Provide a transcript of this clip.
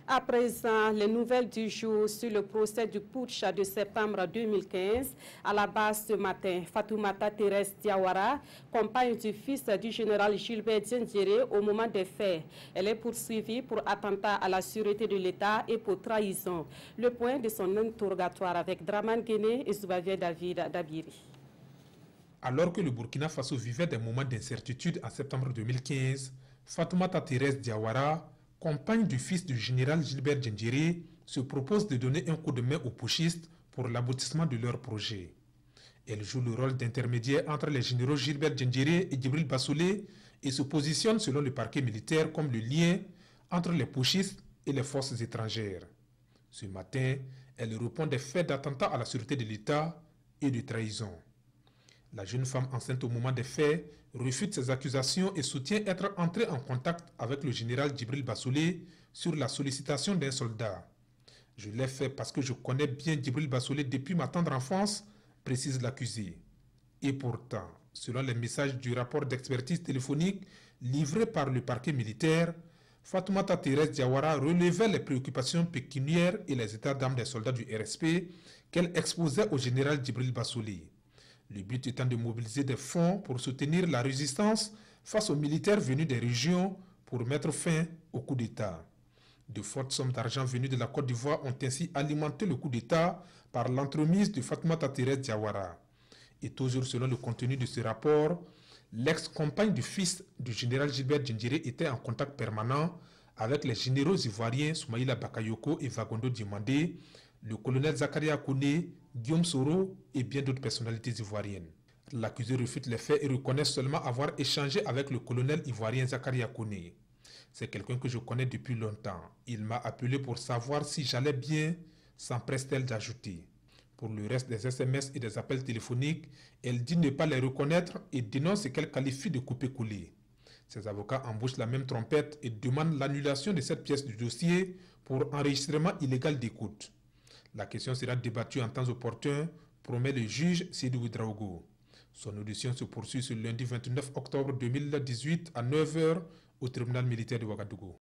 À présent, les nouvelles du jour sur le procès du putsch de septembre 2015. À la base ce matin, Fatoumata Thérèse Diawara, compagne du fils du général Gilbert Diendéré au moment des faits. Elle est poursuivie pour attentat à la sûreté de l'État et pour trahison. Le point de son interrogatoire avec Draman Guéné et Zoubavier David Dabiri. Alors que le Burkina Faso vivait des moments d'incertitude en septembre 2015, Fatoumata Thérèse Diawara, compagne du fils du général Gilbert Diendéré, se propose de donner un coup de main aux putschistes pour l'aboutissement de leur projet. Elle joue le rôle d'intermédiaire entre les généraux Gilbert Diendéré et Djibril Bassolé et se positionne selon le parquet militaire comme le lien entre les putschistes et les forces étrangères. Ce matin, elle répond des faits d'attentat à la sûreté de l'État et de trahison. La jeune femme enceinte au moment des faits refute ces accusations et soutient être entrée en contact avec le général Djibril Bassolé sur la sollicitation d'un soldat. Je l'ai fait parce que je connais bien Djibril Bassolé depuis ma tendre enfance, précise l'accusé. Et pourtant, selon les messages du rapport d'expertise téléphonique livré par le parquet militaire, Fatoumata Thérèse Diawara relevait les préoccupations pécuniaires et les états d'âme des soldats du RSP qu'elle exposait au général Djibril Bassolé. Le but étant de mobiliser des fonds pour soutenir la résistance face aux militaires venus des régions pour mettre fin au coup d'État. De fortes sommes d'argent venues de la Côte d'Ivoire ont ainsi alimenté le coup d'État par l'entremise de Fatoumata Thérèse Diawara. Et toujours selon le contenu de ce rapport, l'ex-compagne du fils du général Gilbert Diendéré était en contact permanent avec les généraux ivoiriens Soumaïla Bakayoko et Vagondo Diomandé, le colonel Zakaria Kouné, Guillaume Soro et bien d'autres personnalités ivoiriennes. L'accusé refute les faits et reconnaît seulement avoir échangé avec le colonel ivoirien Zakaria Kouné. C'est quelqu'un que je connais depuis longtemps. Il m'a appelé pour savoir si j'allais bien, s'empresse-t-elle d'ajouter. Pour le reste des SMS et des appels téléphoniques, elle dit ne pas les reconnaître et dénonce ce qu'elle qualifie de coupé-collé. Ses avocats embauchent la même trompette et demandent l'annulation de cette pièce du dossier pour enregistrement illégal d'écoute. La question sera débattue en temps opportun, promet le juge Sidi Ouedraogo. Son audition se poursuit ce lundi 29 octobre 2018 à 9 h au tribunal militaire de Ouagadougou.